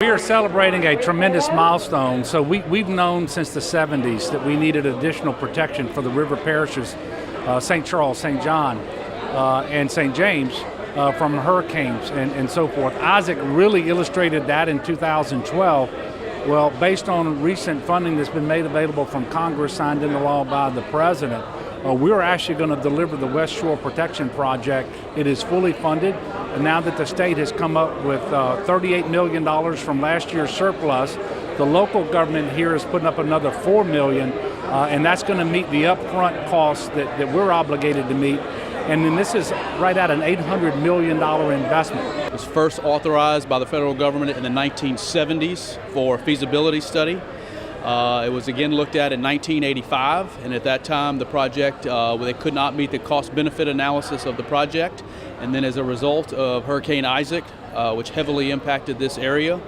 We are celebrating a tremendous milestone. So we've known since the 70s that we needed additional protection for the river parishes, St. Charles, St. John, and St. James from hurricanes and so forth. Isaac really illustrated that in 2012. Well, based on recent funding that's been made available from Congress, signed into law by the President, we're actually going to deliver the West Shore Protection Project. It is fully funded, and now that the state has come up with $38 million from last year's surplus, the local government here is putting up another $4 million, and that's going to meet the upfront costs that we're obligated to meet. And then this is right at an $800 million investment. It was first authorized by the federal government in the 1970s for feasibility study. It was again looked at in 1985, and at that time the project, they could not meet the cost-benefit analysis of the project. And then as a result of Hurricane Isaac, which heavily impacted this area,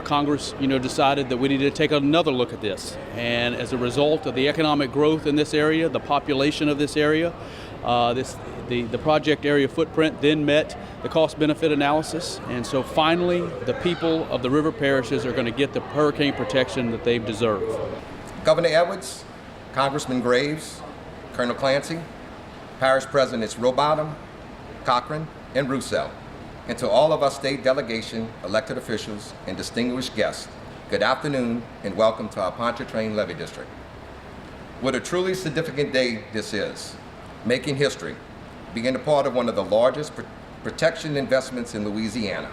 Congress decided that we needed to take another look at this. And as a result of the economic growth in this area, the population of this area, the project area footprint then met the cost-benefit analysis, and so finally the people of the river parishes are going to get the hurricane protection that they deserve. Governor Edwards, Congressman Graves, Colonel Clancy, Parish Presidents ROBOTTOM, COCHRAN, and ROUSSEL, and to all of our state delegation, elected officials, and distinguished guests, good afternoon and welcome to our Pontchatrain Levee District. What a truly significant day this is, making history, being a part of one of the largest protection investments in Louisiana.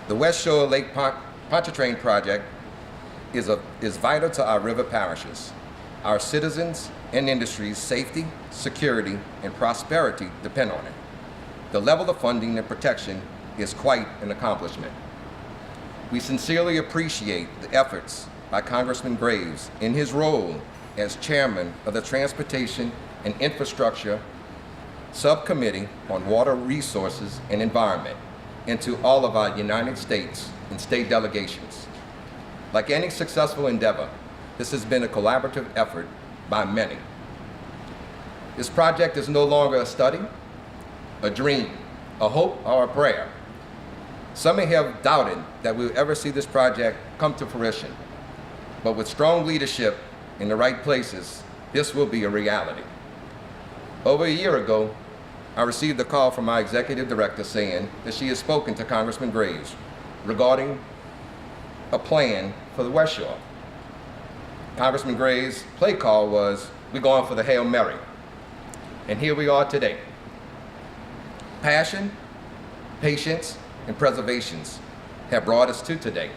The West Shore Lake Pontchartrain project is vital to our river parishes. Our citizens and industries' safety, security, and prosperity depend on it. The level of funding and protection is quite an accomplishment. We sincerely appreciate the efforts by Congressman Graves in his role as chairman of the Transportation and Infrastructure Subcommittee on Water Resources and Environment, and to all of our United States and state delegations. Like any successful endeavor, this has been a collaborative effort by many. This project is no longer a study, a dream, a hope, or a prayer. Some may have doubted that we'll ever see this project come to fruition, but with strong leadership in the right places, this will be a reality. Over a year ago, I received a call from my executive director saying that she had spoken to Congressman Graves regarding a plan for the West Shore. Congressman Graves' play call was, we're going for the Hail Mary. And here we are today. Passion, patience, and preservations have brought us to today.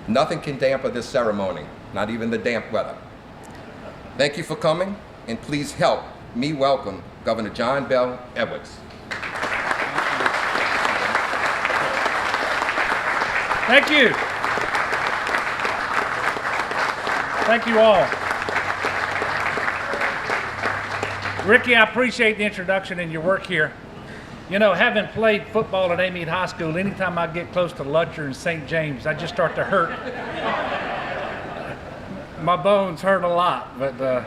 Nothing can dampen this ceremony, not even the damp weather. Thank you for coming, and please help me welcome Governor John Bell Edwards. Thank you. Thank you all. Ricky, I appreciate the introduction and your work here. You know, having played football at Amite High School, anytime I get close to Lutcher and St. James, I just start to hurt. My bones hurt a lot, but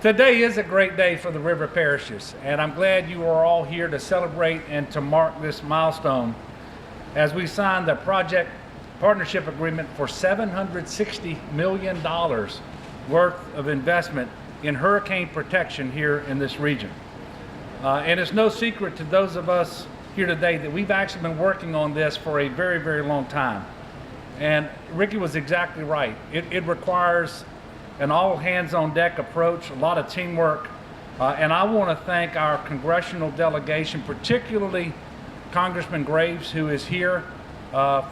today is a great day for the river parishes, and I'm glad you are all here to celebrate and to mark this milestone as we sign the project partnership agreement for $760 million worth of investment in hurricane protection here in this region. And it's no secret to those of us here today that we've actually been working on this for a very, very long time. And Ricky was exactly right. It requires an all hands on deck approach, a lot of teamwork. And I want to thank our congressional delegation, particularly Congressman Graves, who is here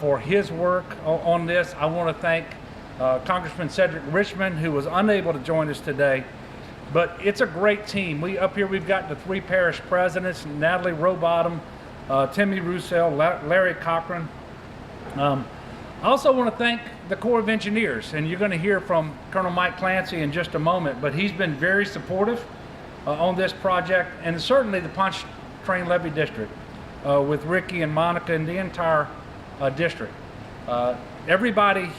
for his work on this. I want to thank Congressman Cedric Richmond, who was unable to join us today. But it's a great team. Up here we've got the three parish presidents, NATALIE ROBOTTOM, TIMMY ROUSSEL, Larry COCHRAN. I also want to thank the Corps of Engineers, and you're going to hear from Colonel Mike Clancy in just a moment, but he's been very supportive on this project, and certainly the Pontchartrain Levee District with Ricky and Monica and the entire district. Everybody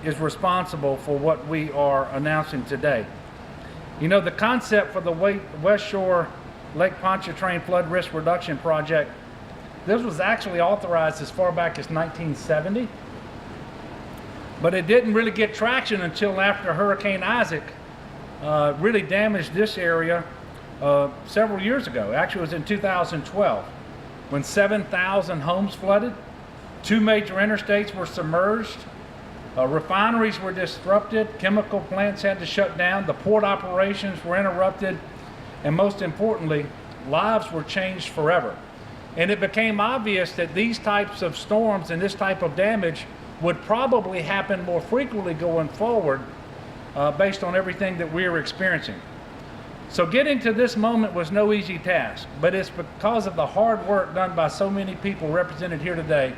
is responsible for what we are announcing today. You know, the concept for the West Shore Lake Pontchartrain Flood Risk Reduction Project This was actually authorized as far back as 1970, but it didn't really get traction until after Hurricane Isaac really damaged this area several years ago. Actually, it was in 2012 when 7,000 homes flooded, 2 major interstates were submerged, refineries were disrupted, chemical plants had to shut down, the port operations were interrupted, and most importantly, lives were changed forever. And it became obvious that these types of storms and this type of damage would probably happen more frequently going forward based on everything that we were experiencing. So getting to this moment was no easy task, but it's because of the hard work done by so many people represented here today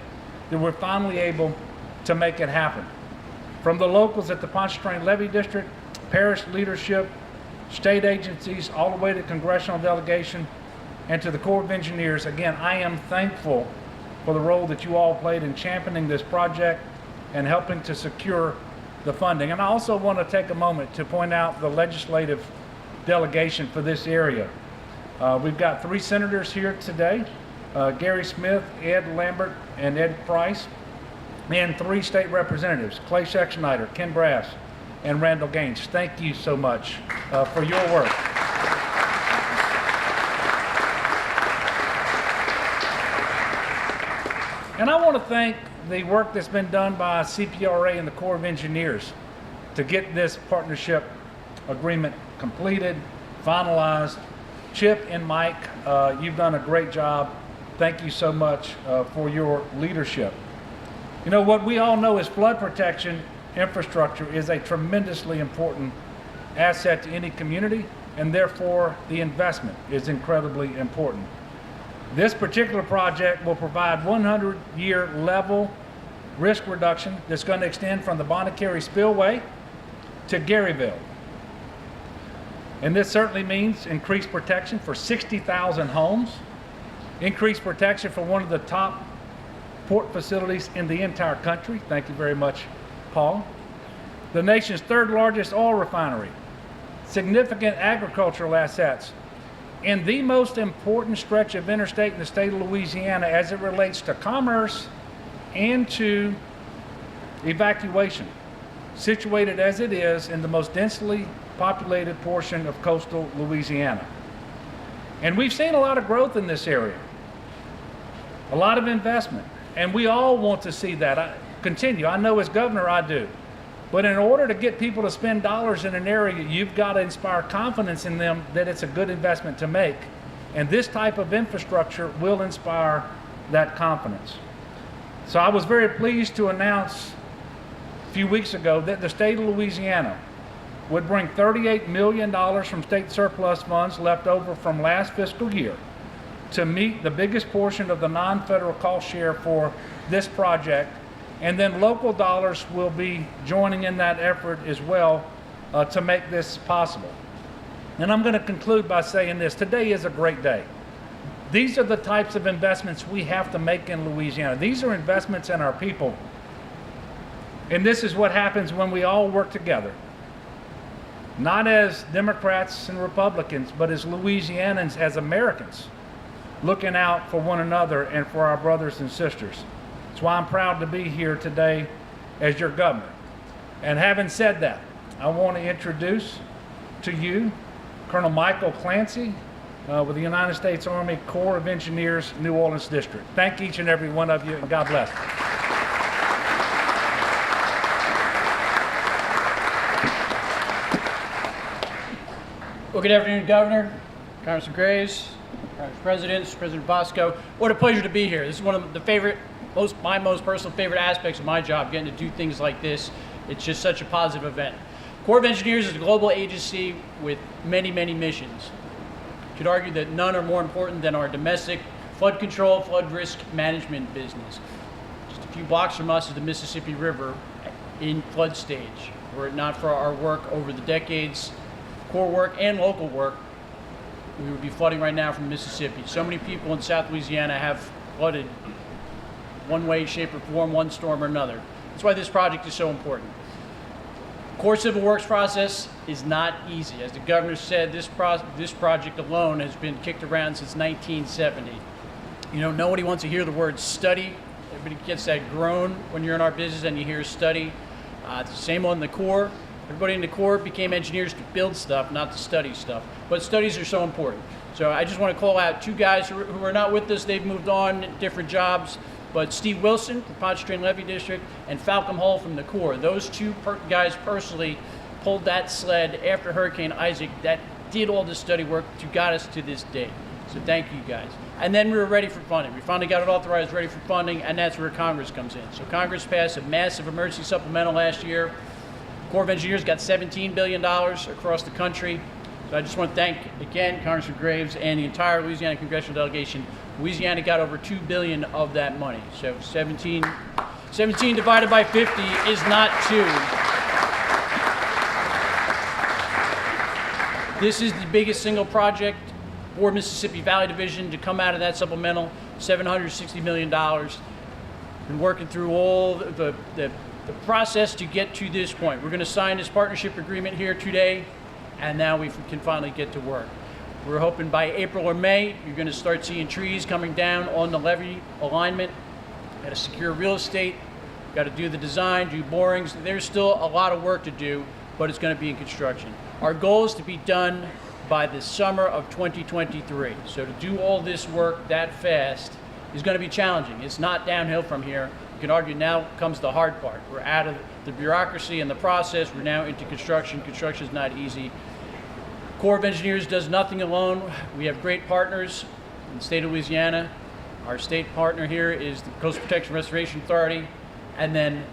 that we're finally able to make it happen. From the locals at the Pontchartrain Levee District, parish leadership, state agencies, all the way to congressional delegation, and to the Corps of Engineers, again, I am thankful for the role that you all played in championing this project and helping to secure the funding. And I also want to take a moment to point out the legislative delegation for this area. We've got 3 senators here today, Gary Smith, Ed Lambert, and Ed Price, and 3 state representatives, Clay SCHEXNAYDER, Ken Brass, and Randall Gaines. Thank you so much for your work. And I want to thank the work that's been done by CPRA and the Corps of Engineers to get this partnership agreement completed, finalized. Chip and Mike, you've done a great job. Thank you so much for your leadership. You know, what we all know is flood protection infrastructure is a tremendously important asset to any community, and therefore the investment is incredibly important. This particular project will provide 100-year level risk reduction that's going to extend from the Bonnet-Carré Spillway to Garyville. And this certainly means increased protection for 60,000 homes, increased protection for one of the top port facilities in the entire country. Thank you very much, Paul. The nation's 3rd largest oil refinery, significant agricultural assets, and the most important stretch of interstate in the state of Louisiana as it relates to commerce and to evacuation, situated as it is in the most densely populated portion of coastal Louisiana. And we've seen a lot of growth in this area, a lot of investment, and we all want to see that continue. I know as governor I do. But in order to get people to spend dollars in an area, you've got to inspire confidence in them that it's a good investment to make. And this type of infrastructure will inspire that confidence. So I was very pleased to announce a few weeks ago that the state of Louisiana would bring $38 million from state surplus funds left over from last fiscal year to meet the biggest portion of the non-federal cost share for this project. And then local dollars will be joining in that effort as well to make this possible. And I'm going to conclude by saying this. Today is a great day. These are the types of investments we have to make in Louisiana. These are investments in our people. And this is what happens when we all work together. Not as Democrats and Republicans, but as Louisianans, as Americans, looking out for one another and for our brothers and sisters. That's why I'm proud to be here today as your governor. And having said that, I want to introduce to you Colonel Michael CLANCY with the United States Army Corps of Engineers, New Orleans District. Thank each and every one of you, and God bless. Well, good afternoon, Governor, Congressman Graves, Congress Presidents, President BOSCO. What a pleasure to be here. This is one of the my most personal favorite aspects of my job, getting to do things like this. It's just such a positive event. Corps of Engineers is a global agency with many, many missions. You could argue that none are more important than our domestic flood control, flood risk management business. Just a few blocks from us is the Mississippi River in flood stage. Were it not for our work over the decades, Corps work and local work, we would be flooding right now from Mississippi. So many people in South Louisiana have flooded one way, shape, or form, one storm or another. That's why this project is so important. Corps Civil Works process is not easy. As the governor said, this project alone has been kicked around since 1970. You know, nobody wants to hear the word study. Everybody gets that groan when you're in our business and you hear study. It's the same on the Corps. Everybody in the Corps became engineers to build stuff, not to study stuff. But studies are so important. So I just want to call out two guys who are not with us. They've moved on, different jobs. But Steve Wilson from Pontchartrain Levee District and Falcon Hall from the Corps. Those two guys personally pulled that sled after Hurricane Isaac that did all the study work to got us to this day. So thank you guys. And then we were ready for funding. We finally got it authorized, ready for funding, and that's where Congress comes in. So Congress passed a massive emergency supplemental last year. Corps of Engineers got $17 billion across the country. So I just want to thank, again, Congressman Graves and the entire Louisiana congressional delegation. Louisiana got over $2 billion of that money. So 17 divided by 50 is not 2. This is the biggest single project for Mississippi Valley Division to come out of that supplemental, $760 million. Been working through all the process to get to this point. We're going to sign this partnership agreement here today, and now we can finally get to work. We're hoping by April or May, you're going to start seeing trees coming down on the levee alignment. Got to secure real estate, got to do the design, do borings. There's still a lot of work to do, but it's going to be in construction. Our goal is to be done by the summer of 2023. So to do all this work that fast is going to be challenging. It's not downhill from here. You can argue now comes the hard part. We're out of the bureaucracy and the process. We're now into construction. Construction is not easy. Corps of Engineers does nothing alone. We have great partners in the state of Louisiana. Our state partner here is the Coastal Protection Restoration Authority. And then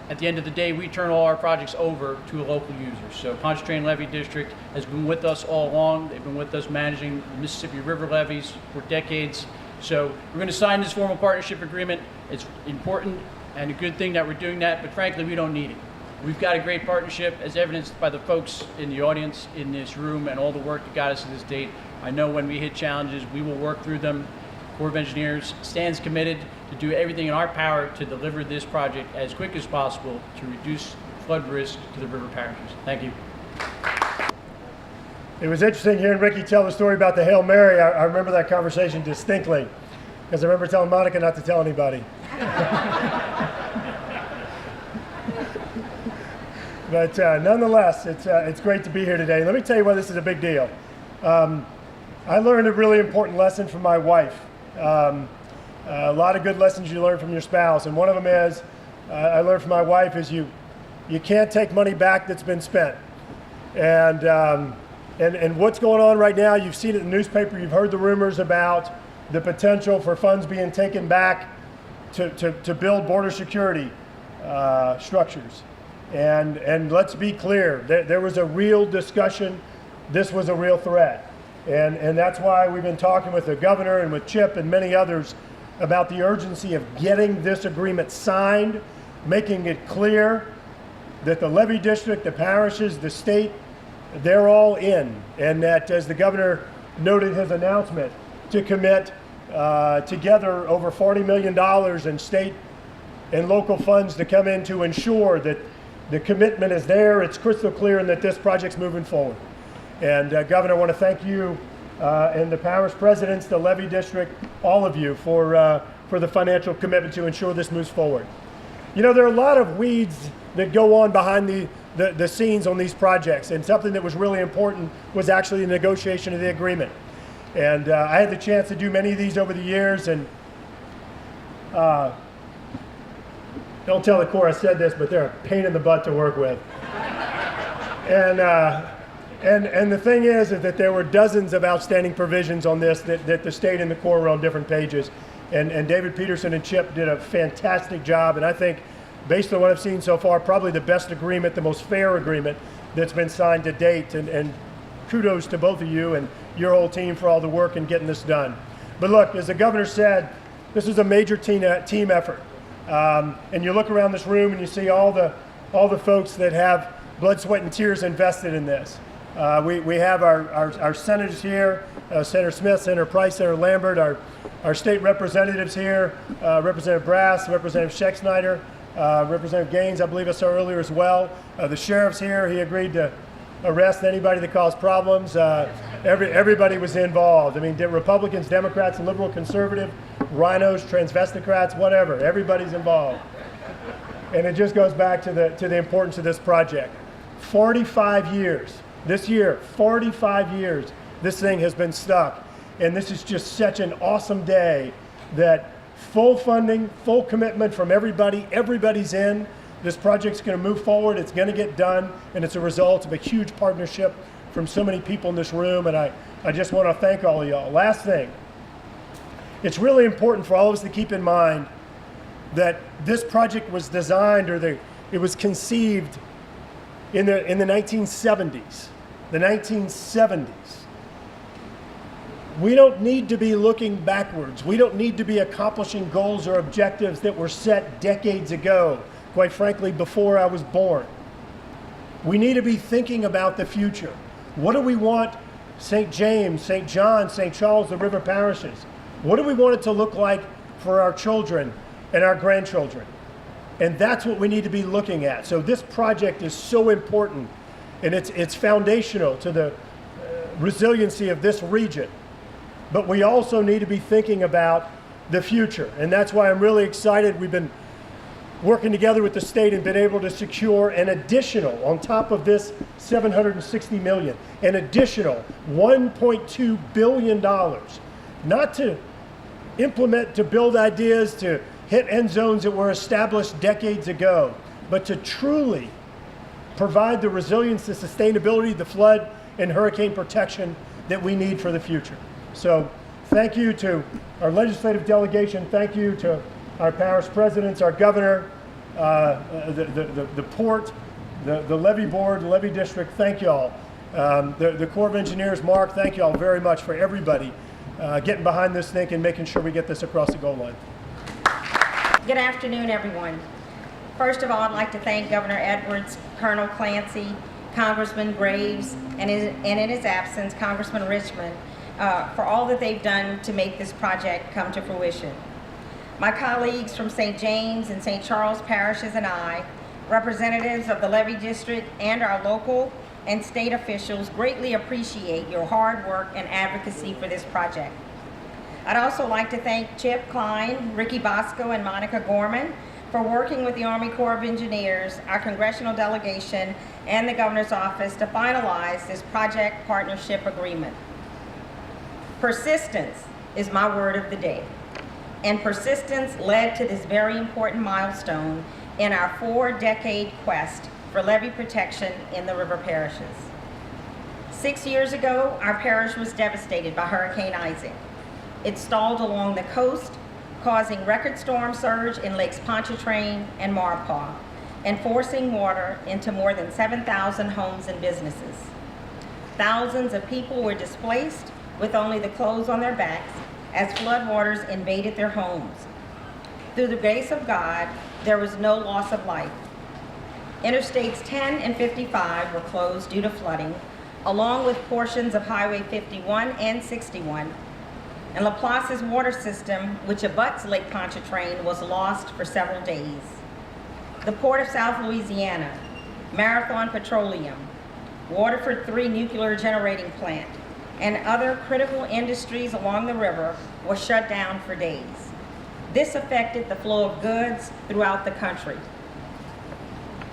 at the end of the day, we turn all our projects over to a local user. So Pontchartrain Levee District has been with us all along. They've been with us managing the Mississippi River levees for decades. So we're going to sign this formal partnership agreement. It's important and a good thing that we're doing that, but frankly, we don't need it. We've got a great partnership as evidenced by the folks in the audience in this room and all the work that got us to this date. I know when we hit challenges, we will work through them. Corps of Engineers stands committed to do everything in our power to deliver this project as quick as possible to reduce flood risk to the river parishes. Thank you. It was interesting hearing Ricky tell the story about the Hail Mary. I remember that conversation distinctly because I remember telling Monica not to tell anybody. But nonetheless, it's great to be here today. Let me tell you why this is a big deal. I learned a really important lesson from my wife. A lot of good lessons you learn from your spouse, and one of them is I learned from my wife is you can't take money back that's been spent. And what's going on right now, you've seen it in the newspaper, you've heard the rumors about the potential for funds being taken back to build border security structures. And let's be clear, there was a real discussion, this was a real threat. And that's why we've been talking with the governor and with Chip and many others about the urgency of getting this agreement signed, making it clear that the levee district, the parishes, the state, they're all in. And that, as the governor noted his announcement, to commit together over $40 million in state and local funds to come in to ensure that the commitment is there, it's crystal clear, and that this project's moving forward. And Governor, I want to thank you and the parish presidents, the levee district, all of you for the financial commitment to ensure this moves forward. You know, there are a lot of weeds that go on behind the scenes on these projects, and something that was really important was actually the negotiation of the agreement. And I had the chance to do many of these over the years, and don't tell the Corps I said this, but they're a pain in the butt to work with. And the thing is that there were dozens of outstanding provisions on this that the state and the Corps were on different pages. And David Peterson and Chip did a fantastic job, and I think, based on what I've seen so far, probably the best agreement, the most fair agreement that's been signed to date. And kudos to both of you and your whole team for all the work in getting this done. But look, as the governor said, this is a major team effort. And you look around this room and you see all the folks that have blood, sweat, and tears invested in this. We have our senators here, Senator Smith, Senator Price, Senator Lambert, our state representatives here, Representative Brass, Representative SCHEXNAYDER, Representative Gaines, I believe I saw earlier as well. The sheriff's here. He agreed to arrest anybody that caused problems. everybody was involved. I mean, Republicans, Democrats, liberal, conservative, rhinos, transvestocrats, whatever. Everybody's involved. And it just goes back to the importance of this project. 45 years. This year, 45 years, this thing has been stuck. And this is just such an awesome day that full funding, full commitment from everybody, everybody's in. This project's going to move forward, it's going to get done, and it's a result of a huge partnership from so many people in this room, and I just want to thank all of y'all. Last thing, it's really important for all of us to keep in mind that this project was designed, or it was conceived in the 1970s. The 1970s. We don't need to be looking backwards. We don't need to be accomplishing goals or objectives that were set decades ago, quite frankly, before I was born. We need to be thinking about the future. What do we want St. James, St. John, St. Charles, the river parishes? What do we want it to look like for our children and our grandchildren? And that's what we need to be looking at. So this project is so important, and it's foundational to the resiliency of this region. But we also need to be thinking about the future, and that's why I'm really excited. We've been working together with the state and been able to secure an additional, on top of this $760 million, an additional $1.2 billion, not to implement, to build ideas, to hit end zones that were established decades ago, but to truly provide the resilience, the sustainability, the flood and hurricane protection that we need for the future. So thank you to our legislative delegation, thank you to our parish presidents, our governor, the port, the levee board, the levee district, thank y'all. The Corps of Engineers, Mark, thank y'all very much for everybody getting behind this thing and making sure we get this across the goal line. Good afternoon, everyone. First of all, I'd like to thank Governor Edwards, Colonel Clancy, Congressman Graves, and in his absence, Congressman Richmond, for all that they've done to make this project come to fruition. My colleagues from St. James and St. Charles parishes and I, representatives of the Levee District and our local and state officials, greatly appreciate your hard work and advocacy for this project. I'd also like to thank Chip KLINE, Ricky BOSCO, and Monica Gorman for working with the Army Corps of Engineers, our congressional delegation, and the Governor's Office to finalize this project partnership agreement. Persistence is my word of the day, and persistence led to this very important milestone in our 4-decade quest for levee protection in the river parishes. 6 years ago, our parish was devastated by Hurricane Isaac. It stalled along the coast, causing record storm surge in Lakes Pontchatrain and Maurepas, and forcing water into more than 7,000 homes and businesses. Thousands of people were displaced with only the clothes on their backs as floodwaters invaded their homes. Through the grace of God, there was no loss of life. Interstates 10 and 55 were closed due to flooding, along with portions of Highway 51 and 61. And LaPlace's water system, which abuts Lake Pontchartrain, was lost for several days. The Port of South Louisiana, Marathon Petroleum, Waterford 3 nuclear generating plant, and other critical industries along the river was shut down for days. This affected the flow of goods throughout the country.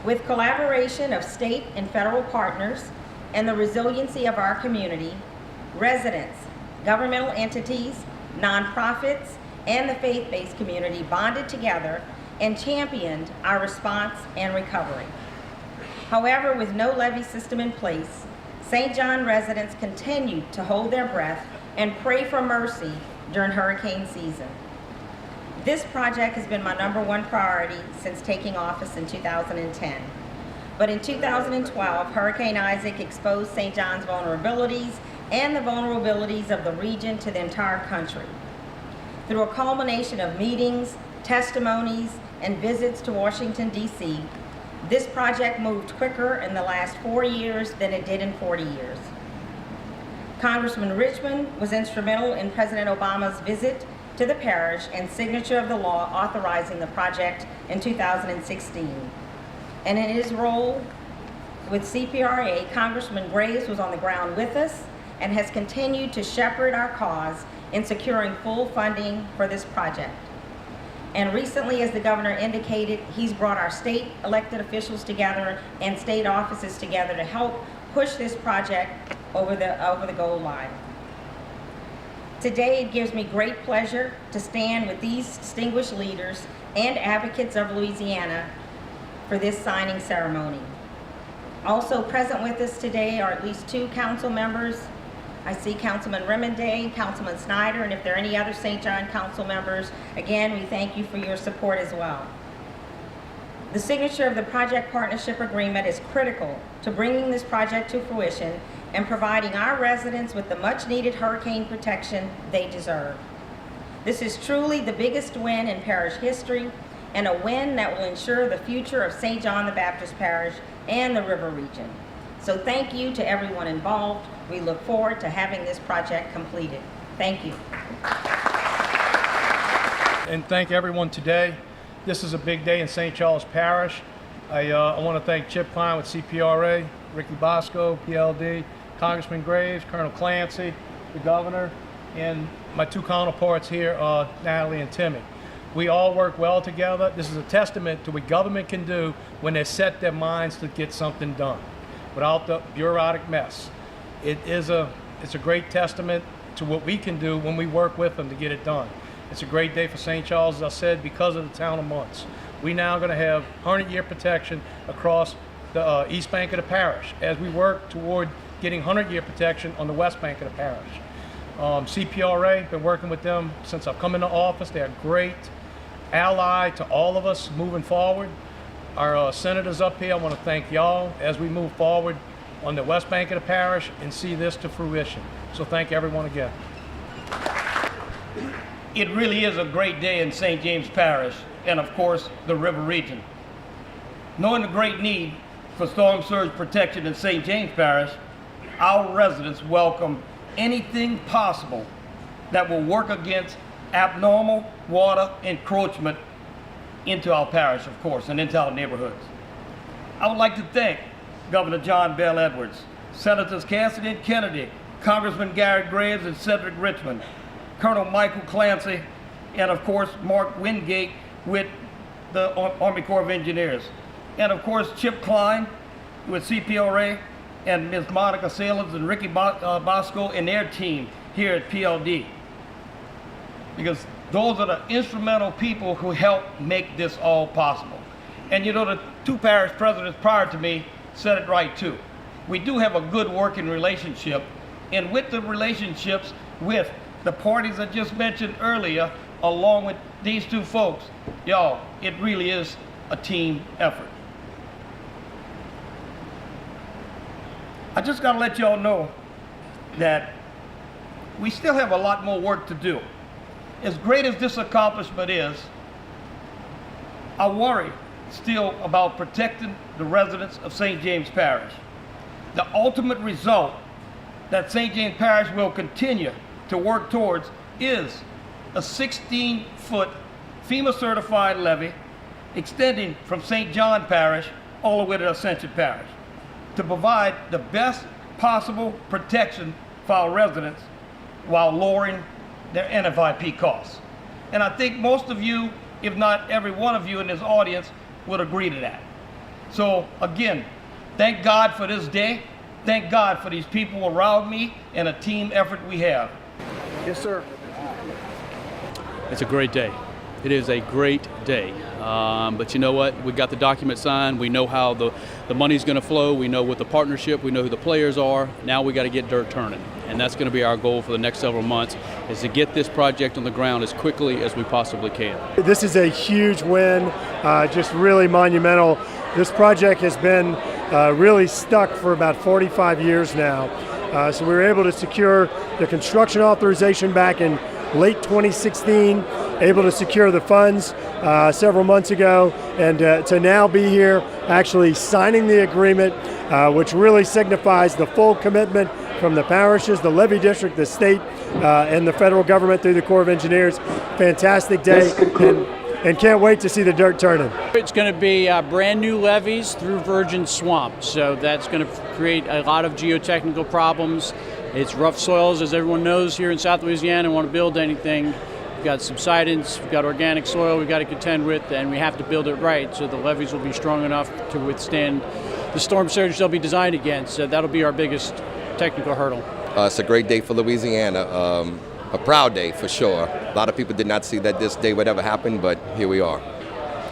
With collaboration of state and federal partners and the resiliency of our community, residents, governmental entities, nonprofits, and the faith-based community bonded together and championed our response and recovery. However, with no levee system in place, St. John residents continued to hold their breath and pray for mercy during hurricane season. This project has been my #1 priority since taking office in 2010. But in 2012, Hurricane Isaac exposed St. John's vulnerabilities and the vulnerabilities of the region to the entire country. Through a culmination of meetings, testimonies, and visits to Washington, D.C., this project moved quicker in the last 4 years than it did in 40 years. Congressman Richmond was instrumental in President Obama's visit to the parish and signature of the law authorizing the project in 2016. And in his role with CPRA, Congressman Graves was on the ground with us and has continued to shepherd our cause in securing full funding for this project. And recently, as the governor indicated, he's brought our state elected officials together and state offices together to help push this project over the goal line. Today, it gives me great pleasure to stand with these distinguished leaders and advocates of Louisiana for this signing ceremony. Also present with us today are at least 2 council members. I see Councilman Remenday, Councilman Snyder, and if there are any other St. John council members, again, we thank you for your support as well. The signature of the project partnership agreement is critical to bringing this project to fruition and providing our residents with the much-needed hurricane protection they deserve. This is truly the biggest win in parish history and a win that will ensure the future of St. John the Baptist Parish and the River region. So thank you to everyone involved. We look forward to having this project completed. Thank you. And thank everyone today. This is a big day in St. Charles Parish. I want to thank Chip Klein with CPRA, Ricky BOSCO, PLD, Congressman Graves, Colonel Clancy, the governor, and my 2 counterparts here, NATALIE and TIMMY. We all work well together. This is a testament to what government can do when they set their minds to get something done without the bureaucratic mess. It's a great testament to what we can do when we work with them to get it done. It's a great day for St. Charles, as I said, because of the town of Muntz. We now going to have 100-year protection across the east bank of the parish as we work toward getting 100-year protection on the west bank of the parish. CPRA, been working with them since I've come into office. They're a great ally to all of us moving forward. Our senators up here, I want to thank y'all as we move forward on the west bank of the parish and see this to fruition. So thank everyone again. It really is a great day in St. James Parish and, of course, the River region. Knowing the great need for storm surge protection in St. James Parish, our residents welcome anything possible that will work against abnormal water encroachment into our parish, of course, and into our neighborhoods. I would like to thank Governor John Bell Edwards, Senators Cassidy and Kennedy, Congressman Garrett Graves and Cedric Richmond, Colonel Michael Clancy, and of course Mark Wingate with the Army Corps of Engineers. And of course Chip Klein with CPRA and Ms. Monica Salins and Ricky Bosco and their team here at PLD. Because those are the instrumental people who helped make this all possible. And you know, the 2 parish presidents prior to me said it right too. We do have a good working relationship, and with the relationships with the parties I just mentioned earlier, along with these 2 folks, y'all, it really is a team effort. I just gotta let y'all know that we still have a lot more work to do. As great as this accomplishment is, I worry still about protecting the residents of St. James Parish. The ultimate result that St. James Parish will continue to work towards is a 16-foot FEMA-certified levee extending from St. John Parish all the way to Ascension Parish to provide the best possible protection for our residents while lowering their NFIP costs. And I think most of you, if not every one of you in this audience, would agree to that. So again, thank God for this day. Thank God for these people around me and a team effort we have. Yes, sir. It's a great day. It is a great day. But you know what? We got the document signed. We know how the money's going to flow. We know what the partnership. We know who the players are. Now we got to get dirt turning. And that's going to be our goal for the next several months, is to get this project on the ground as quickly as we possibly can. This is a huge win, just really monumental. This project has been really stuck for about 45 years now. So we were able to secure the construction authorization back in late 2016, able to secure the funds several months ago, and to now be here actually signing the agreement, which really signifies the full commitment from the parishes, the Levee District, the state, and the federal government through the Corps of Engineers. Fantastic day, and can't wait to see the dirt turning. It's going to be brand new levees through virgin swamp, so that's going to create a lot of geotechnical problems It's rough soils, as everyone knows here in South Louisiana. Want to build anything, we've got subsidence, we've got organic soil we've got to contend with, and we have to build it right so the levees will be strong enough to withstand the storm surge they'll be designed against. So that'll be our biggest technical hurdle. It's a great day for Louisiana, a proud day for sure. A lot of people did not see that this day would ever happen, but here we are.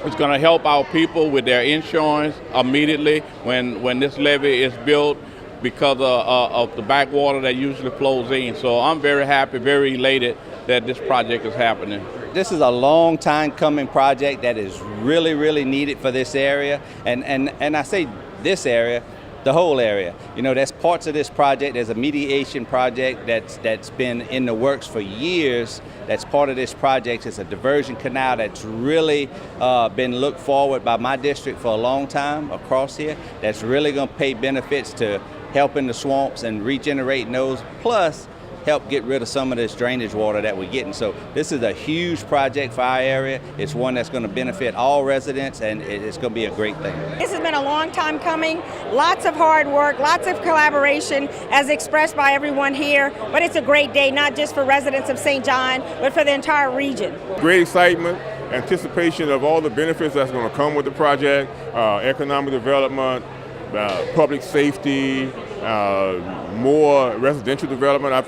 It's going to help our people with their insurance immediately when this levee is built because of the backwater that usually flows in. So I'm very happy, very elated that this project is happening. This is a long time coming project that is really, really needed for this area. And I say this area, the whole area. You know, there's parts of this project, there's a mediation project that's been in the works for years. That's part of this project. It's a diversion canal that's really been looked forward by my district for a long time across here. That's really going to pay benefits to helping the swamps and regenerating those, plus help get rid of some of this drainage water that we're getting. So this is a huge project for our area. It's one that's going to benefit all residents, and it's going to be a great thing. This has been a long time coming. Lots of hard work, lots of collaboration as expressed by everyone here. But it's a great day, not just for residents of St. John, but for the entire region. Great excitement, anticipation of all the benefits that's going to come with the project, economic development, public safety, more residential development. I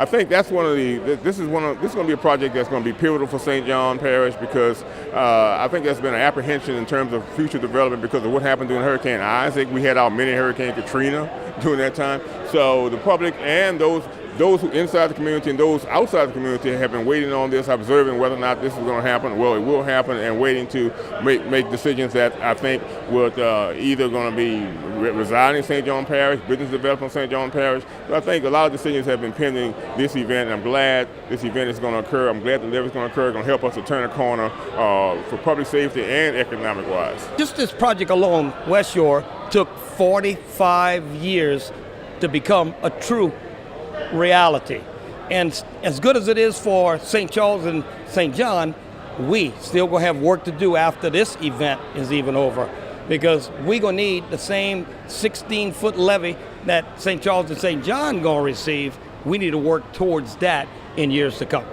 think that's one of the. This is going to be a project that's going to be pivotal for St. John Parish, because I think there's been an apprehension in terms of future development because of what happened during Hurricane Isaac. We had our mini Hurricane Katrina during that time. So the public and those who inside the community and those outside the community have been waiting on this, observing whether or not this is going to happen. Well, it will happen, and waiting to make decisions that I think would either going to be residing in St. John Parish, business development in St. John Parish. But I think a lot of decisions have been pending this event, and I'm glad this event is going to occur. I'm glad the levee is going to occur. It's going to help us to turn a corner for public safety and economic-wise. Just this project alone, West Shore, took 45 years to become a true reality. And as good as it is for St. Charles and St. John, we still gonna have work to do after this event is even over, because we gonna need the same 16-foot levee that St. Charles and St. John gonna receive. We need to work towards that in years to come.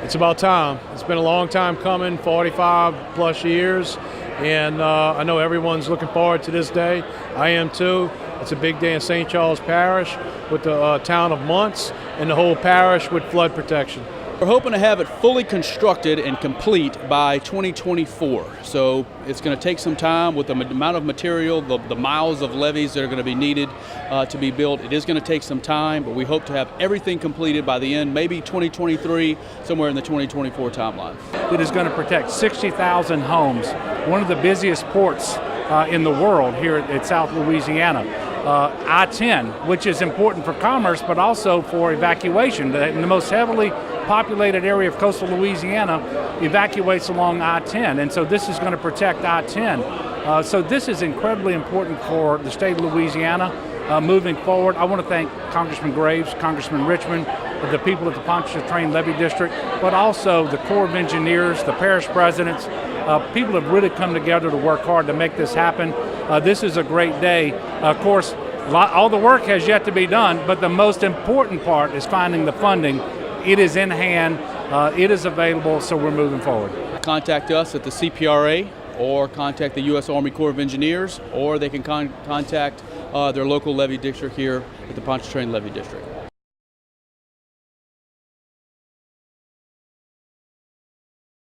It's about time. It's been a long time coming, 45 plus years, and I know everyone's looking forward to this day. I am too. It's a big day in St. Charles Parish with the town of Muntz and the whole parish with flood protection. We're hoping to have it fully constructed and complete by 2024. So it's going to take some time with the amount of material, the miles of levees that are going to be needed to be built. It is going to take some time, but we hope to have everything completed by the end, maybe 2023, somewhere in the 2024 timeline. It is going to protect 60,000 homes, one of the busiest ports in the world here at South Louisiana. I-10, which is important for commerce, but also for evacuation. The most heavily populated area of coastal Louisiana evacuates along I-10, and so this is going to protect I-10. So this is incredibly important for the state of Louisiana moving forward. I want to thank Congressman Graves, Congressman Richmond, the people at the Pontchatrain Levee District, but also the Corps of Engineers, the parish presidents. People have really come together to work hard to make this happen. This is a great day. Of course, all the work has yet to be done, but the most important part is finding the funding. It is in hand, it is available, so we're moving forward. Contact us at the CPRA, or contact the U.S. Army Corps of Engineers, or they can contact their local levee district here at the Pontchartrain Levee District.